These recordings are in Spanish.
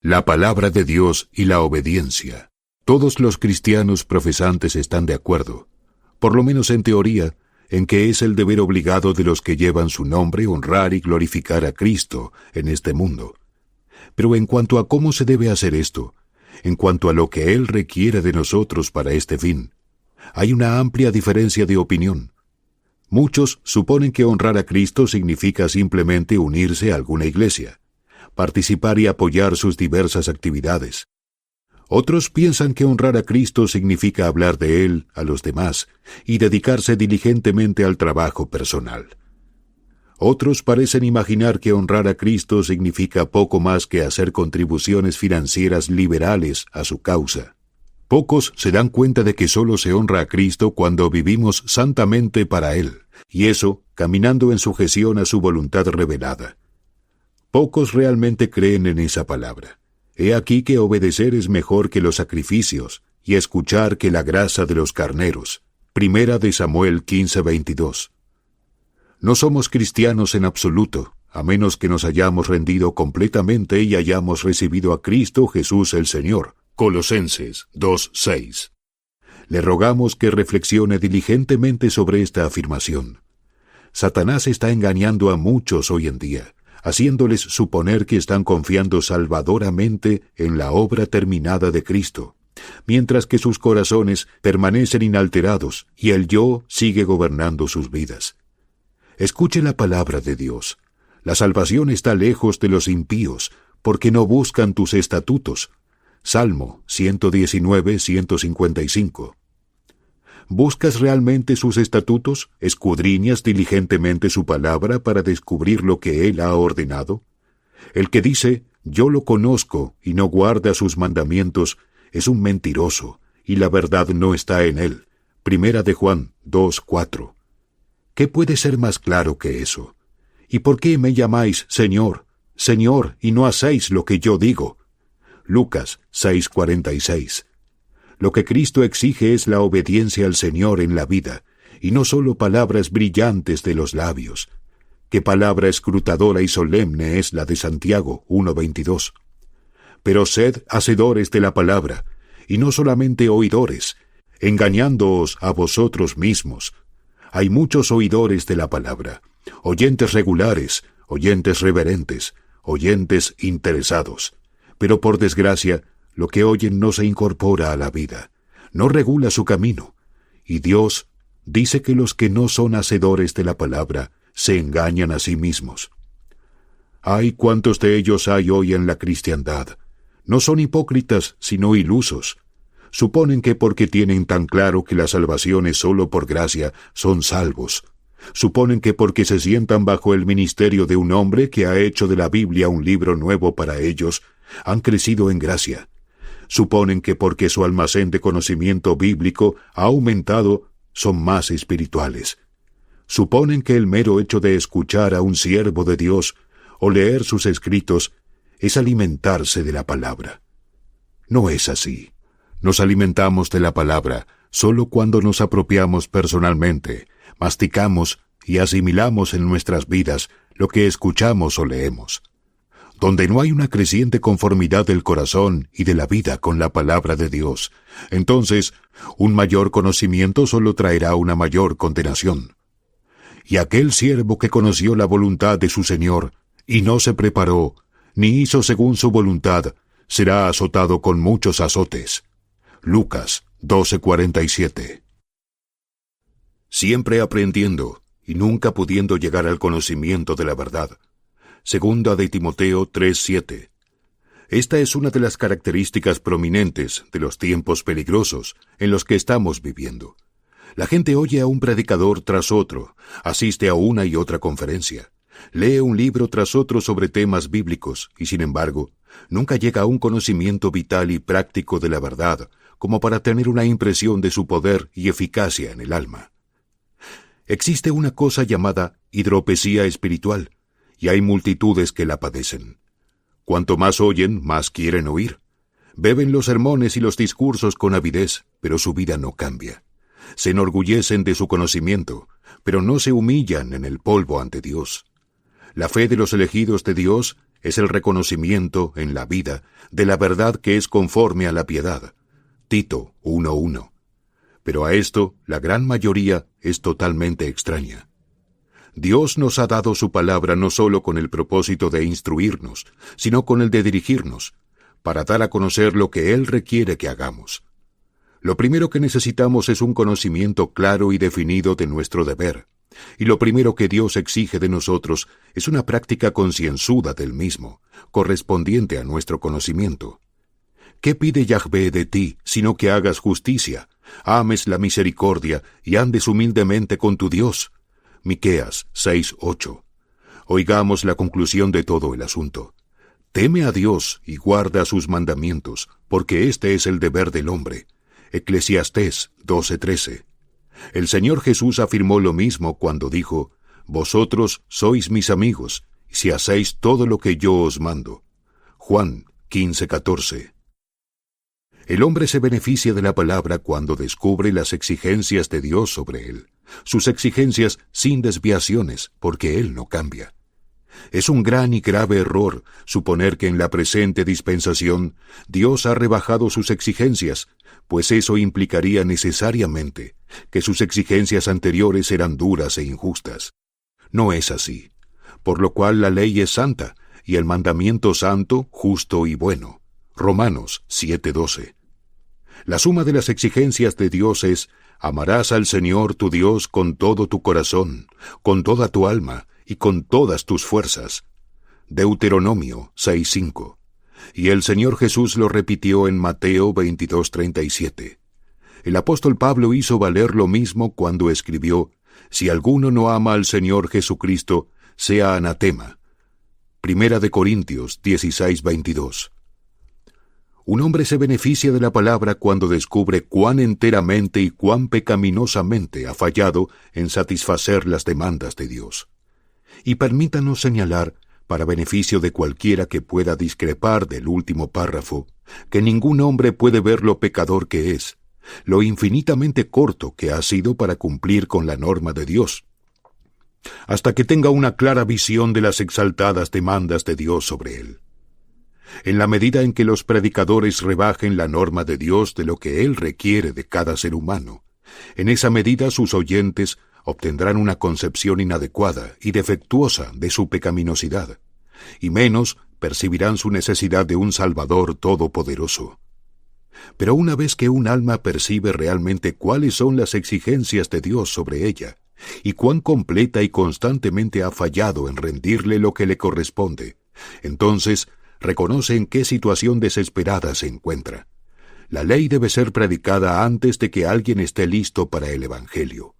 La palabra de Dios y la obediencia. Todos los cristianos profesantes están de acuerdo, por lo menos en teoría, en que es el deber obligado de los que llevan su nombre honrar y glorificar a Cristo en este mundo. Pero en cuanto a cómo se debe hacer esto, en cuanto a lo que Él requiere de nosotros para este fin, hay una amplia diferencia de opinión. Muchos suponen que honrar a Cristo significa simplemente unirse a alguna iglesia, participar y apoyar sus diversas actividades. Otros piensan que honrar a Cristo significa hablar de Él a los demás y dedicarse diligentemente al trabajo personal. Otros parecen imaginar que honrar a Cristo significa poco más que hacer contribuciones financieras liberales a su causa. Pocos se dan cuenta de que solo se honra a Cristo cuando vivimos santamente para Él, y eso caminando en sujeción a su voluntad revelada. Pocos realmente creen en esa palabra. He aquí que obedecer es mejor que los sacrificios, y escuchar que la grasa de los carneros. Primera de Samuel 15:22. No somos cristianos en absoluto, a menos que nos hayamos rendido completamente y hayamos recibido a Cristo Jesús el Señor. Colosenses 2:6. Le rogamos que reflexione diligentemente sobre esta afirmación. Satanás está engañando a muchos hoy en día, haciéndoles suponer que están confiando salvadoramente en la obra terminada de Cristo, mientras que sus corazones permanecen inalterados y el yo sigue gobernando sus vidas. Escuche la palabra de Dios. La salvación está lejos de los impíos, porque no buscan tus estatutos. Salmo 119:155. ¿Buscas realmente sus estatutos? ¿Escudriñas diligentemente su palabra para descubrir lo que Él ha ordenado? El que dice, yo lo conozco, y no guarda sus mandamientos, es un mentiroso, y la verdad no está en él. Primera de Juan 2:4. ¿Qué puede ser más claro que eso? ¿Y por qué me llamáis Señor, Señor, y no hacéis lo que yo digo? Lucas 6:46. Lo que Cristo exige es la obediencia al Señor en la vida, y no solo palabras brillantes de los labios. Qué palabra escrutadora y solemne es la de Santiago 1:22. Pero sed hacedores de la palabra, y no solamente oidores, engañándoos a vosotros mismos. Hay muchos oidores de la palabra, oyentes regulares, oyentes reverentes, oyentes interesados. Pero por desgracia, lo que oyen no se incorpora a la vida, no regula su camino, y Dios dice que los que no son hacedores de la palabra se engañan a sí mismos. ¡Ay, cuántos de ellos hay hoy en la cristiandad! No son hipócritas, sino ilusos. Suponen que porque tienen tan claro que la salvación es solo por gracia, son salvos. Suponen que porque se sientan bajo el ministerio de un hombre que ha hecho de la Biblia un libro nuevo para ellos, han crecido en gracia. Suponen que porque su almacén de conocimiento bíblico ha aumentado, son más espirituales. Suponen que el mero hecho de escuchar a un siervo de Dios o leer sus escritos es alimentarse de la palabra. No es así. Nos alimentamos de la palabra solo cuando nos apropiamos personalmente, masticamos y asimilamos en nuestras vidas lo que escuchamos o leemos. Donde no hay una creciente conformidad del corazón y de la vida con la palabra de Dios, entonces un mayor conocimiento solo traerá una mayor condenación. Y aquel siervo que conoció la voluntad de su Señor, y no se preparó, ni hizo según su voluntad, será azotado con muchos azotes. Lucas 12:47. Siempre aprendiendo, y nunca pudiendo llegar al conocimiento de la verdad. Segunda de Timoteo 3:7. Esta es una de las características prominentes de los tiempos peligrosos en los que estamos viviendo. La gente oye a un predicador tras otro, asiste a una y otra conferencia, lee un libro tras otro sobre temas bíblicos y, sin embargo, nunca llega a un conocimiento vital y práctico de la verdad como para tener una impresión de su poder y eficacia en el alma. Existe una cosa llamada hidropesía espiritual, y hay multitudes que la padecen. Cuanto más oyen, más quieren oír. Beben los sermones y los discursos con avidez, pero su vida no cambia. Se enorgullecen de su conocimiento, pero no se humillan en el polvo ante Dios. La fe de los elegidos de Dios es el reconocimiento, en la vida, de la verdad que es conforme a la piedad. Tito 1:1. Pero a esto, la gran mayoría es totalmente extraña. Dios nos ha dado su palabra no solo con el propósito de instruirnos, sino con el de dirigirnos, para dar a conocer lo que Él requiere que hagamos. Lo primero que necesitamos es un conocimiento claro y definido de nuestro deber, y lo primero que Dios exige de nosotros es una práctica concienzuda del mismo, correspondiente a nuestro conocimiento. ¿Qué pide Yahvé de ti, sino que hagas justicia, ames la misericordia y andes humildemente con tu Dios? Miqueas 6:8. Oigamos la conclusión de todo el asunto. Teme a Dios y guarda sus mandamientos, porque este es el deber del hombre. Eclesiastés 12:13. El Señor Jesús afirmó lo mismo cuando dijo: Vosotros sois mis amigos, si hacéis todo lo que yo os mando. Juan 15:14. El hombre se beneficia de la palabra cuando descubre las exigencias de Dios sobre él, sus exigencias sin desviaciones, porque Él no cambia. Es un gran y grave error suponer que en la presente dispensación Dios ha rebajado sus exigencias, pues eso implicaría necesariamente que sus exigencias anteriores eran duras e injustas. No es así, por lo cual la ley es santa y el mandamiento santo, justo y bueno. Romanos 7:12. La suma de las exigencias de Dios es: amarás al Señor tu Dios con todo tu corazón, con toda tu alma y con todas tus fuerzas. Deuteronomio 6:5. Y el Señor Jesús lo repitió en Mateo 22:37. El apóstol Pablo hizo valer lo mismo cuando escribió: si alguno no ama al Señor Jesucristo, sea anatema. Primera de Corintios 16:22. Un hombre se beneficia de la palabra cuando descubre cuán enteramente y cuán pecaminosamente ha fallado en satisfacer las demandas de Dios. Y permítanos señalar, para beneficio de cualquiera que pueda discrepar del último párrafo, que ningún hombre puede ver lo pecador que es, lo infinitamente corto que ha sido para cumplir con la norma de Dios, hasta que tenga una clara visión de las exaltadas demandas de Dios sobre él. En la medida en que los predicadores rebajen la norma de Dios de lo que Él requiere de cada ser humano, en esa medida sus oyentes obtendrán una concepción inadecuada y defectuosa de su pecaminosidad, y menos percibirán su necesidad de un Salvador todopoderoso. Pero una vez que un alma percibe realmente cuáles son las exigencias de Dios sobre ella, y cuán completa y constantemente ha fallado en rendirle lo que le corresponde, entonces reconoce en qué situación desesperada se encuentra. La ley debe ser predicada antes de que alguien esté listo para el Evangelio.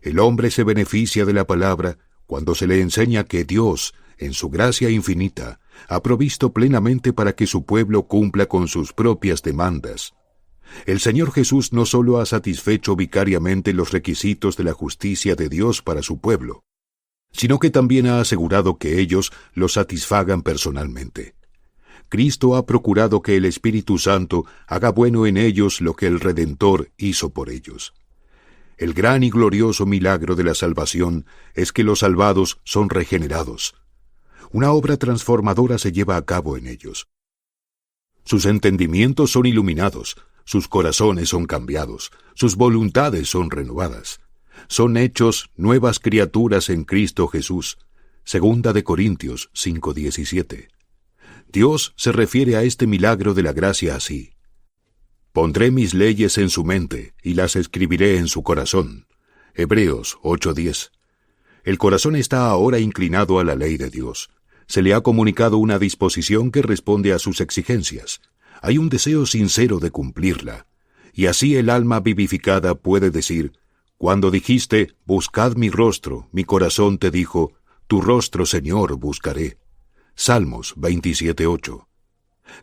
El hombre se beneficia de la palabra cuando se le enseña que Dios, en su gracia infinita, ha provisto plenamente para que su pueblo cumpla con sus propias demandas. El Señor Jesús no solo ha satisfecho vicariamente los requisitos de la justicia de Dios para su pueblo, sino que también ha asegurado que ellos lo satisfagan personalmente. Cristo ha procurado que el Espíritu Santo haga bueno en ellos lo que el Redentor hizo por ellos. El gran y glorioso milagro de la salvación es que los salvados son regenerados. Una obra transformadora se lleva a cabo en ellos. Sus entendimientos son iluminados, sus corazones son cambiados, sus voluntades son renovadas. Son hechos nuevas criaturas en Cristo Jesús. Segunda de Corintios 5:17. Dios se refiere a este milagro de la gracia así: pondré mis leyes en su mente y las escribiré en su corazón. Hebreos 8:10. El corazón está ahora inclinado a la ley de Dios. Se le ha comunicado una disposición que responde a sus exigencias. Hay un deseo sincero de cumplirla. Y así el alma vivificada puede decir: cuando dijiste, buscad mi rostro, mi corazón te dijo, tu rostro, Señor, buscaré. Salmos 27:8.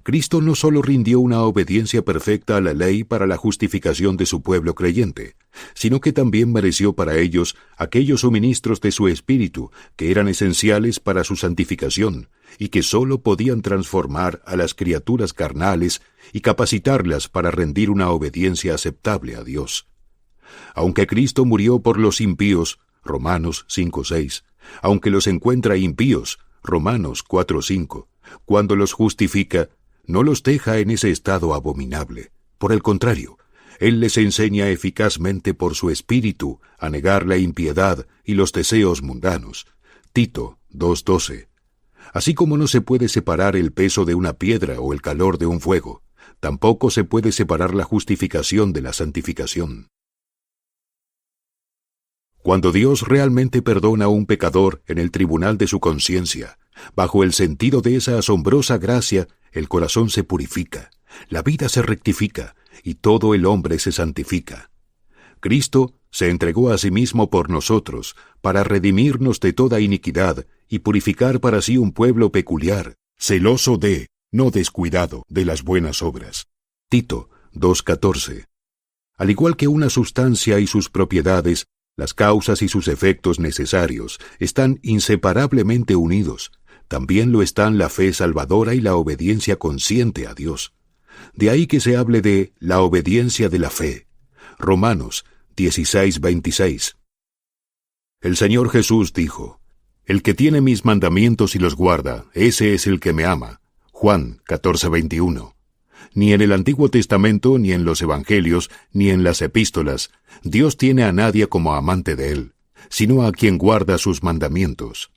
Cristo no solo rindió una obediencia perfecta a la ley para la justificación de su pueblo creyente, sino que también mereció para ellos aquellos suministros de su Espíritu que eran esenciales para su santificación y que sólo podían transformar a las criaturas carnales y capacitarlas para rendir una obediencia aceptable a Dios. Aunque Cristo murió por los impíos, Romanos 5:6, aunque los encuentra impíos, Romanos 4:5, cuando los justifica, no los deja en ese estado abominable. Por el contrario, Él les enseña eficazmente por su Espíritu a negar la impiedad y los deseos mundanos. Tito 2:12. Así como no se puede separar el peso de una piedra o el calor de un fuego, tampoco se puede separar la justificación de la santificación. Cuando Dios realmente perdona a un pecador en el tribunal de su conciencia, bajo el sentido de esa asombrosa gracia, el corazón se purifica, la vida se rectifica y todo el hombre se santifica. Cristo se entregó a sí mismo por nosotros para redimirnos de toda iniquidad y purificar para sí un pueblo peculiar, celoso de, no descuidado de las buenas obras. Tito 2:14. Al igual que una sustancia y sus propiedades, las causas y sus efectos necesarios están inseparablemente unidos. También lo están la fe salvadora y la obediencia consciente a Dios. De ahí que se hable de la obediencia de la fe. Romanos 16:26. El Señor Jesús dijo: El que tiene mis mandamientos y los guarda, ese es el que me ama. Juan 14:21. Ni en el Antiguo Testamento, ni en los Evangelios, ni en las epístolas, Dios tiene a nadie como amante de Él, sino a quien guarda sus mandamientos.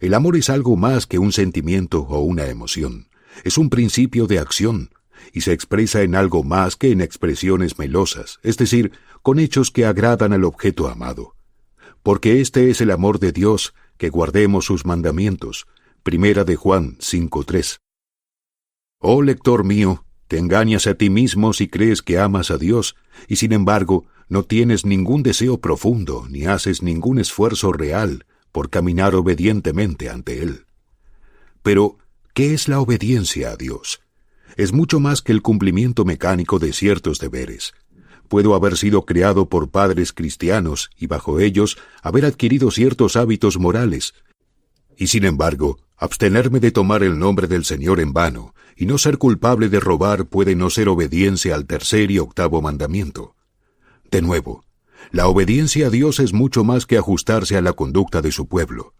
El amor es algo más que un sentimiento o una emoción. Es un principio de acción, y se expresa en algo más que en expresiones melosas, es decir, con hechos que agradan al objeto amado. Porque este es el amor de Dios, que guardemos sus mandamientos. Primera de Juan 5:3. Oh lector mío, te engañas a ti mismo si crees que amas a Dios, y sin embargo no tienes ningún deseo profundo, ni haces ningún esfuerzo real por caminar obedientemente ante Él. Pero, ¿qué es la obediencia a Dios? Es mucho más que el cumplimiento mecánico de ciertos deberes. Puedo haber sido criado por padres cristianos y bajo ellos haber adquirido ciertos hábitos morales, y sin embargo, abstenerme de tomar el nombre del Señor en vano y no ser culpable de robar puede no ser obediencia al tercer y octavo mandamiento. De nuevo, la obediencia a Dios es mucho más que ajustarse a la conducta de su pueblo.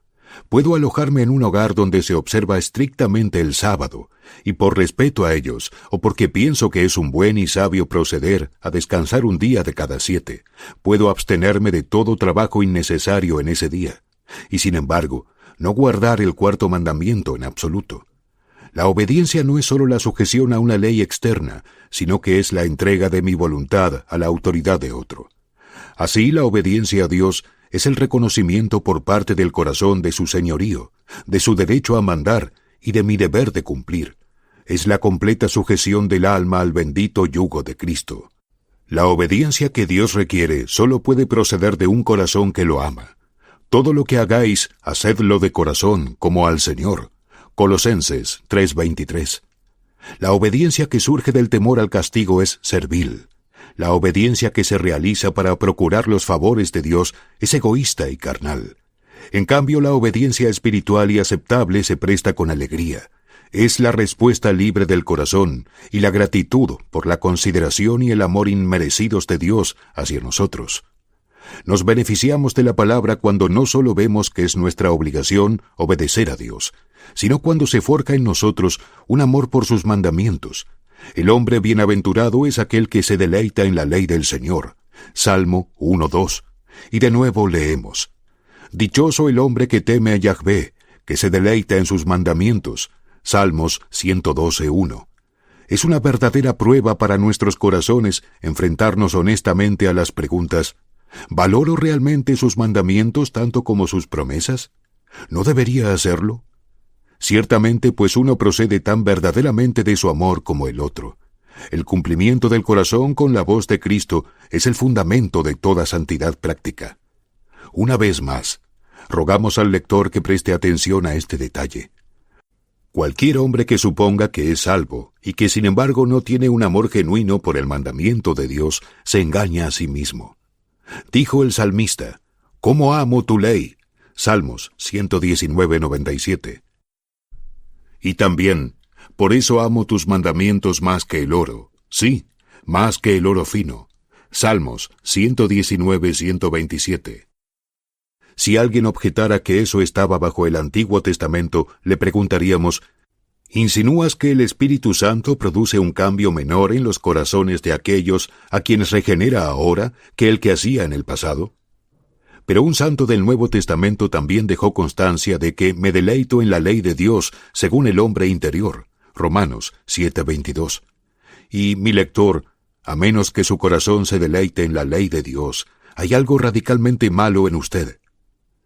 Puedo alojarme en un hogar donde se observa estrictamente el sábado, y por respeto a ellos, o porque pienso que es un buen y sabio proceder a descansar un día de cada 7, puedo abstenerme de todo trabajo innecesario en ese día, y sin embargo, no guardar el cuarto mandamiento en absoluto. La obediencia no es sólo la sujeción a una ley externa, sino que es la entrega de mi voluntad a la autoridad de otro. Así, la obediencia a Dios es el reconocimiento por parte del corazón de su señorío, de su derecho a mandar y de mi deber de cumplir. Es la completa sujeción del alma al bendito yugo de Cristo. La obediencia que Dios requiere sólo puede proceder de un corazón que lo ama. Todo lo que hagáis, hacedlo de corazón, como al Señor. Colosenses 3:23. La obediencia que surge del temor al castigo es servil. La obediencia que se realiza para procurar los favores de Dios es egoísta y carnal. En cambio, la obediencia espiritual y aceptable se presta con alegría. Es la respuesta libre del corazón y la gratitud por la consideración y el amor inmerecidos de Dios hacia nosotros. Nos beneficiamos de la palabra cuando no solo vemos que es nuestra obligación obedecer a Dios, sino cuando se forja en nosotros un amor por sus mandamientos. El hombre bienaventurado es aquel que se deleita en la ley del Señor. Salmo 1:2. Y de nuevo leemos: Dichoso el hombre que teme a Yahvé, que se deleita en sus mandamientos. Salmos 112:1. Es una verdadera prueba para nuestros corazones enfrentarnos honestamente a las preguntas: ¿valoro realmente sus mandamientos tanto como sus promesas? ¿No debería hacerlo? Ciertamente, pues uno procede tan verdaderamente de su amor como el otro. El cumplimiento del corazón con la voz de Cristo es el fundamento de toda santidad práctica. Una vez más, rogamos al lector que preste atención a este detalle. Cualquier hombre que suponga que es salvo y que sin embargo no tiene un amor genuino por el mandamiento de Dios, se engaña a sí mismo. Dijo el salmista: ¿Cómo amo tu ley? Salmos 119:97. Y también, por eso amo tus mandamientos más que el oro, sí, más que el oro fino. Salmos 119:127. Si alguien objetara que eso estaba bajo el Antiguo Testamento, le preguntaríamos, ¿insinúas que el Espíritu Santo produce un cambio menor en los corazones de aquellos a quienes regenera ahora que el que hacía en el pasado? Pero un santo del Nuevo Testamento también dejó constancia de que me deleito en la ley de Dios según el hombre interior. Romanos 7:22. Y, mi lector, a menos que su corazón se deleite en la ley de Dios, hay algo radicalmente malo en usted.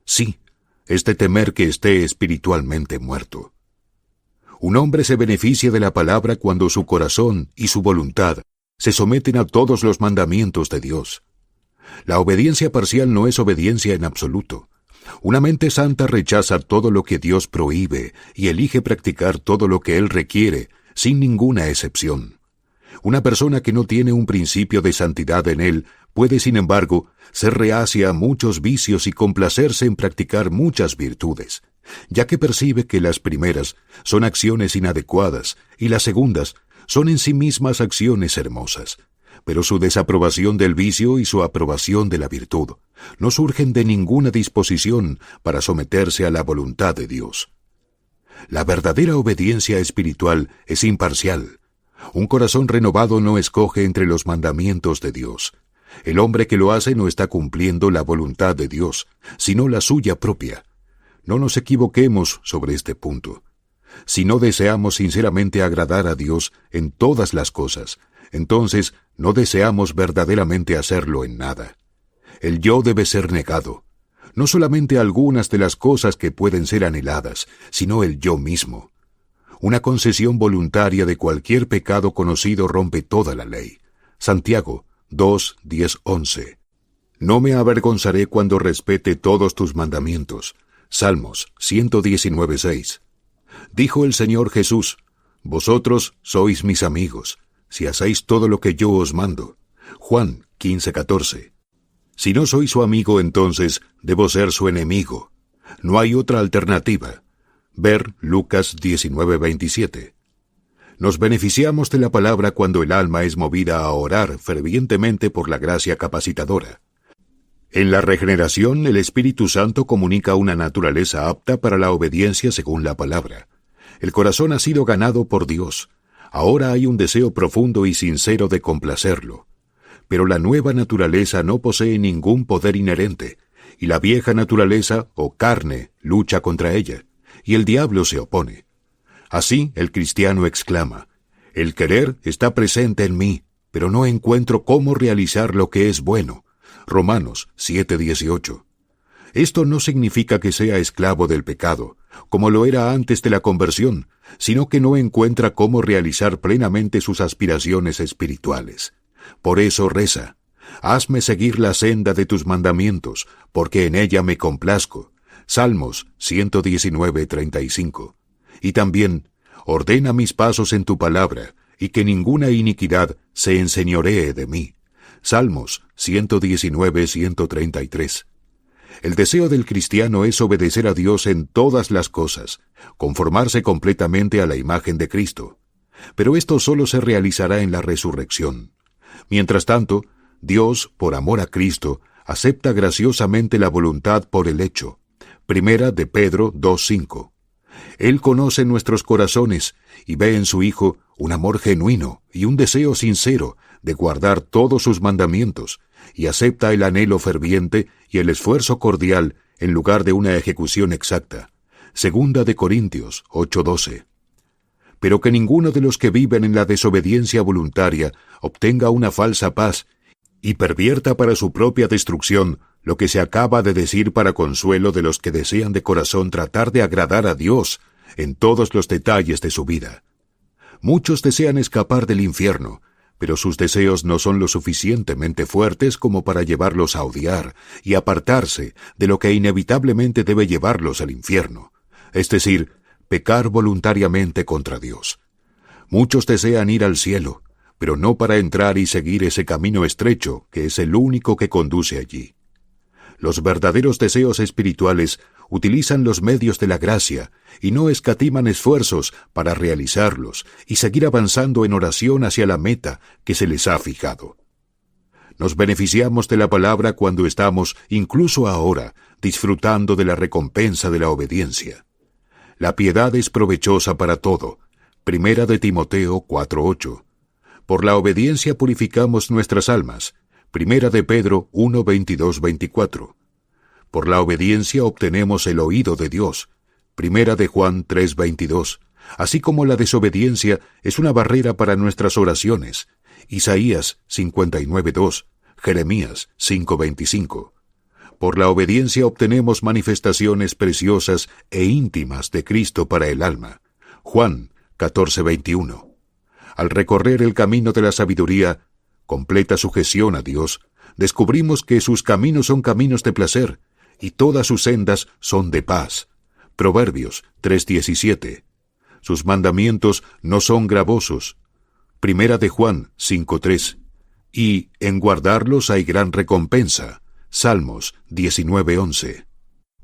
Sí, es de temer que esté espiritualmente muerto. Un hombre se beneficia de la palabra cuando su corazón y su voluntad se someten a todos los mandamientos de Dios. La obediencia parcial no es obediencia en absoluto. Una mente santa rechaza todo lo que Dios prohíbe y elige practicar todo lo que Él requiere, sin ninguna excepción. Una persona que no tiene un principio de santidad en él puede, sin embargo, ser reacia a muchos vicios y complacerse en practicar muchas virtudes, ya que percibe que las primeras son acciones inadecuadas y las segundas son en sí mismas acciones hermosas. Pero su desaprobación del vicio y su aprobación de la virtud no surgen de ninguna disposición para someterse a la voluntad de Dios. La verdadera obediencia espiritual es imparcial. Un corazón renovado no escoge entre los mandamientos de Dios. El hombre que lo hace no está cumpliendo la voluntad de Dios, sino la suya propia. No nos equivoquemos sobre este punto. Si no deseamos sinceramente agradar a Dios en todas las cosas, entonces no deseamos verdaderamente hacerlo en nada. El yo debe ser negado. No solamente algunas de las cosas que pueden ser anheladas, sino el yo mismo. Una concesión voluntaria de cualquier pecado conocido rompe toda la ley. Santiago 2:10-11. No me avergonzaré cuando respete todos tus mandamientos. Salmos 119:6. Dijo el Señor Jesús, vosotros sois mis amigos, si hacéis todo lo que yo os mando. Juan 15:14. Si no soy su amigo, entonces debo ser su enemigo. No hay otra alternativa. Ver Lucas 19:27. Nos beneficiamos de la palabra cuando el alma es movida a orar fervientemente por la gracia capacitadora. En la regeneración, el Espíritu Santo comunica una naturaleza apta para la obediencia según la palabra. El corazón ha sido ganado por Dios. Ahora hay un deseo profundo y sincero de complacerlo. Pero la nueva naturaleza no posee ningún poder inherente, y la vieja naturaleza, o carne, lucha contra ella, y el diablo se opone. Así el cristiano exclama, el querer está presente en mí, pero no encuentro cómo realizar lo que es bueno. Romanos 7:18. Esto no significa que sea esclavo del pecado, como lo era antes de la conversión, sino que no encuentra cómo realizar plenamente sus aspiraciones espirituales. Por eso reza, hazme seguir la senda de tus mandamientos, porque en ella me complazco. Salmos 119:35. Y también, ordena mis pasos en tu palabra, y que ninguna iniquidad se enseñoree de mí. Salmos 119:133. El deseo del cristiano es obedecer a Dios en todas las cosas, conformarse completamente a la imagen de Cristo. Pero esto solo se realizará en la resurrección. Mientras tanto, Dios, por amor a Cristo, acepta graciosamente la voluntad por el hecho. Primera de Pedro 2:5. Él conoce nuestros corazones y ve en su Hijo un amor genuino y un deseo sincero de guardar todos sus mandamientos, y acepta el anhelo ferviente y el esfuerzo cordial en lugar de una ejecución exacta. Segunda de Corintios 8:12. Pero que ninguno de los que viven en la desobediencia voluntaria obtenga una falsa paz y pervierta para su propia destrucción lo que se acaba de decir para consuelo de los que desean de corazón tratar de agradar a Dios en todos los detalles de su vida. Muchos desean escapar del infierno, pero sus deseos no son lo suficientemente fuertes como para llevarlos a odiar y apartarse de lo que inevitablemente debe llevarlos al infierno, es decir, pecar voluntariamente contra Dios. Muchos desean ir al cielo, pero no para entrar y seguir ese camino estrecho que es el único que conduce allí. Los verdaderos deseos espirituales utilizan los medios de la gracia y no escatiman esfuerzos para realizarlos y seguir avanzando en oración hacia la meta que se les ha fijado. Nos beneficiamos de la palabra cuando estamos, incluso ahora, disfrutando de la recompensa de la obediencia. La piedad es provechosa para todo. Primera de Timoteo 4:8. Por la obediencia purificamos nuestras almas. Primera de Pedro 1:22-24. Por la obediencia obtenemos el oído de Dios. Primera de Juan 3:22. Así como la desobediencia es una barrera para nuestras oraciones. Isaías 59:2. Jeremías 5:25. Por la obediencia obtenemos manifestaciones preciosas e íntimas de Cristo para el alma. Juan 14:21. Al recorrer el camino de la sabiduría, completa sujeción a Dios, descubrimos que sus caminos son caminos de placer, y todas sus sendas son de paz. Proverbios 3:17. Sus mandamientos no son gravosos. Primera de Juan 5:3. Y en guardarlos hay gran recompensa. Salmos 19:11.